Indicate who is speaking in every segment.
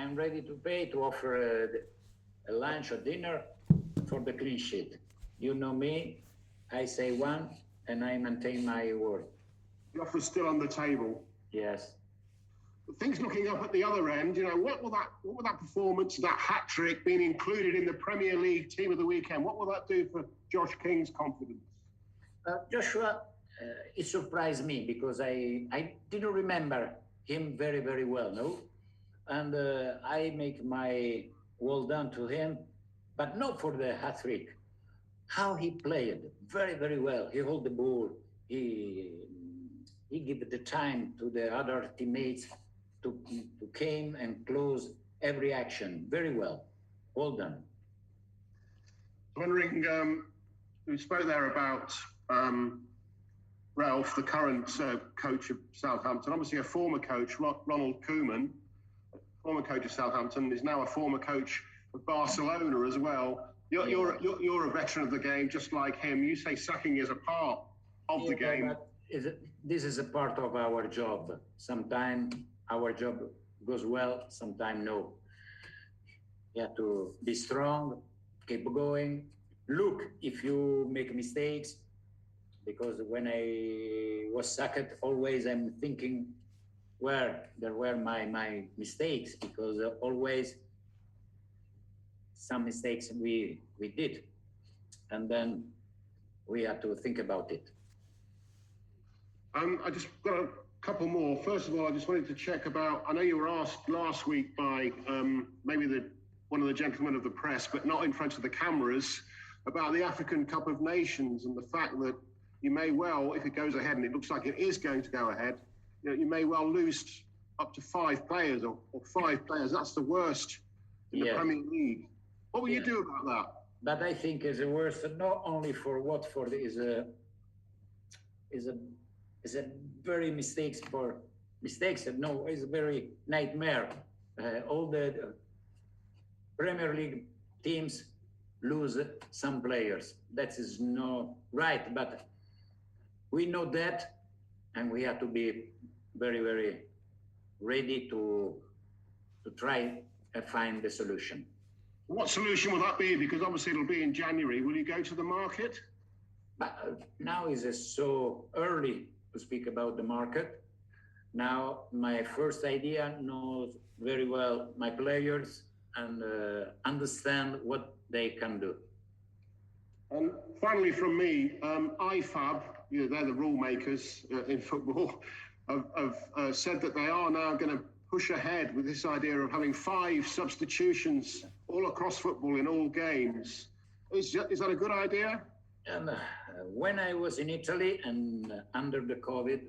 Speaker 1: I'm ready to pay to offer a lunch or dinner for the clean sheet. You know me, I say one and I maintain my word.
Speaker 2: The offer's still on the table.
Speaker 1: Yes.
Speaker 2: Things looking up at the other end, what will that performance, that hat trick, being included in the Premier League Team of the Weekend, what will that do for Josh King's confidence?
Speaker 1: Joshua, it surprised me because I didn't remember him very, very well, no? And I make my well done to him, but not for the hat trick. How he played, very, very well. He hold the ball. He give the time to the other teammates to came and close every action very well. Well done.
Speaker 2: Wondering, we spoke there about Ralph, the current coach of Southampton, obviously a former coach, Ronald Koeman, former coach of Southampton, is now a former coach of Barcelona as well. You're a veteran of the game, just like him. You say sacking is a part of the game.
Speaker 1: This is a part of our job. Sometimes our job goes well, sometimes no. You have to be strong, keep going. Look, if you make mistakes, because when I was sacked, always I'm thinking where there were my mistakes, because always some mistakes we did, and then we had to think about it.
Speaker 2: I just got a couple more. First of all, I just wanted to check about, I know you were asked last week by maybe one of the gentlemen of the press, but not in front of the cameras, about the African Cup of Nations and the fact that you may well, if it goes ahead, and it looks like it is going to go ahead, you may well lose up to 5 players or 5 players. That's the worst in the Premier League. What will you do about that?
Speaker 1: But I think it's the worst, not only for Watford, is a very mistakes. No, it's a very nightmare. All the Premier League teams lose some players. That is not right, but we know that, and we have to be very, very ready to try and find the solution.
Speaker 2: What solution will that be? Because obviously it'll be in January. Will you go to the market?
Speaker 1: But now is so early to speak about the market. Now, my first idea knows very well my players and understand what they can do.
Speaker 2: And finally from me, IFAB, they're the rule makers in football, have said that they are now going to push ahead with this idea of having 5 substitutions all across football in all games. Is that a good idea?
Speaker 1: And when I was in Italy and under the COVID,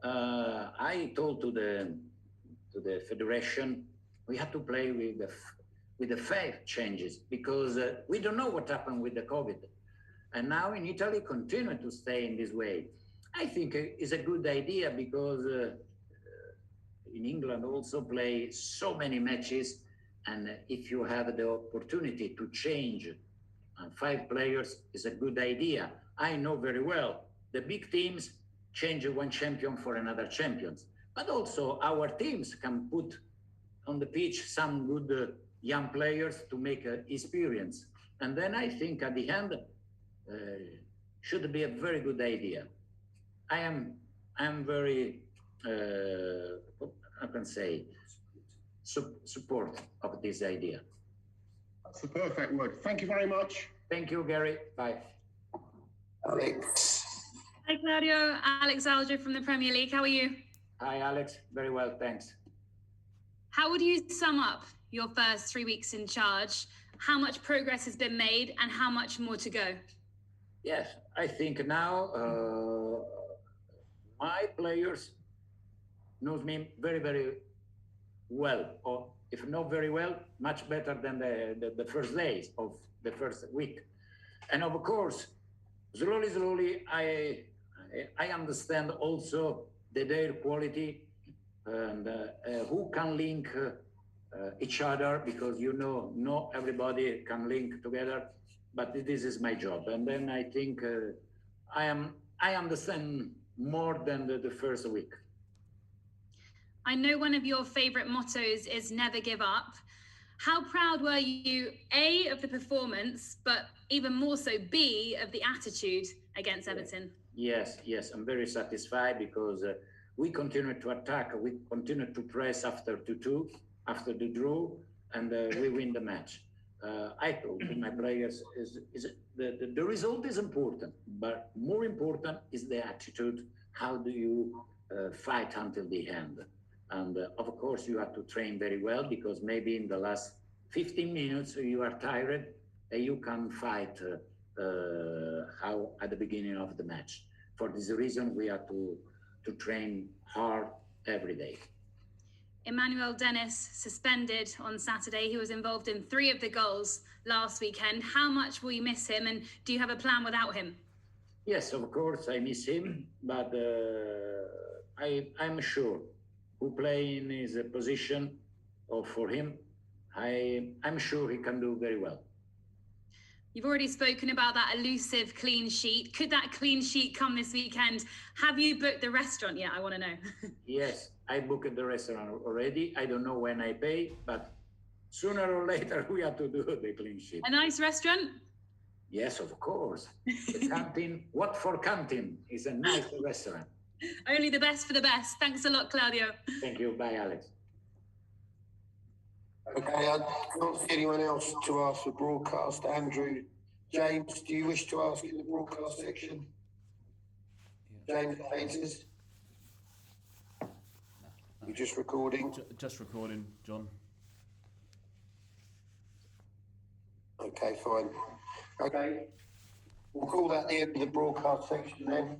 Speaker 1: I told to the federation we have to play with the 5 changes, because we don't know what happened with the COVID. And now in Italy, continue to stay in this way. I think it's a good idea, because in England also play so many matches, and if you have the opportunity to change 5 players, is a good idea. I know very well the big teams change one champion for another champions, but also our teams can put on the pitch some good young players to make experience. And then I think at the end should be a very good idea. I am very, I can say, support of this idea.
Speaker 2: That's the perfect word. Thank you very much.
Speaker 1: Thank you, Gary. Bye.
Speaker 3: Alex.
Speaker 4: Hi, Claudio. Alex Aljo from the Premier League. How are you?
Speaker 1: Hi, Alex. Very well, thanks.
Speaker 4: How would you sum up your first 3 weeks in charge? How much progress has been made and how much more to go?
Speaker 1: Yes, I think now my players knows me very, very well, or if not very well, much better than the first days of the first week. And of course, slowly, I understand also their quality and who can link each other, because not everybody can link together, but this is my job. And then I think I understand more than the first week.
Speaker 4: I know one of your favourite mottos is never give up. How proud were you, A, of the performance, but even more so, B, of the attitude against Everton?
Speaker 1: Yes, I'm very satisfied because we continue to attack, we continue to press after 2-2, after the draw, and we win the match. I told my players, the result is important, but more important is the attitude. How do you fight until the end? And of course, you have to train very well because maybe in the last 15 minutes you are tired and you can fight how at the beginning of the match. For this reason, we have to train hard every day.
Speaker 4: Emmanuel Dennis suspended on Saturday. He was involved in 3 of the goals last weekend. How much will you miss him, and do you have a plan without him?
Speaker 1: Yes, of course, I miss him, but I'm sure who play in his position or for him, I'm sure he can do very well.
Speaker 4: You've already spoken about that elusive clean sheet. Could that clean sheet come this weekend? Have you booked the restaurant yet? I want to know.
Speaker 1: Yes, I booked the restaurant already. I don't know when I pay, but sooner or later we have to do the clean sheet.
Speaker 4: A nice restaurant?
Speaker 1: Yes, of course. The canteen, Watford canteen is a nice restaurant.
Speaker 4: Only the best for the best. Thanks a lot, Claudio.
Speaker 1: Thank you. Bye, Alex.
Speaker 3: Okay, I can't see anyone else to ask for broadcast. Andrew, James, do you wish to ask in the broadcast section? James Peters? You're just recording?
Speaker 5: Just recording, John.
Speaker 3: Okay, fine. Okay, we'll call that the end of the broadcast section then.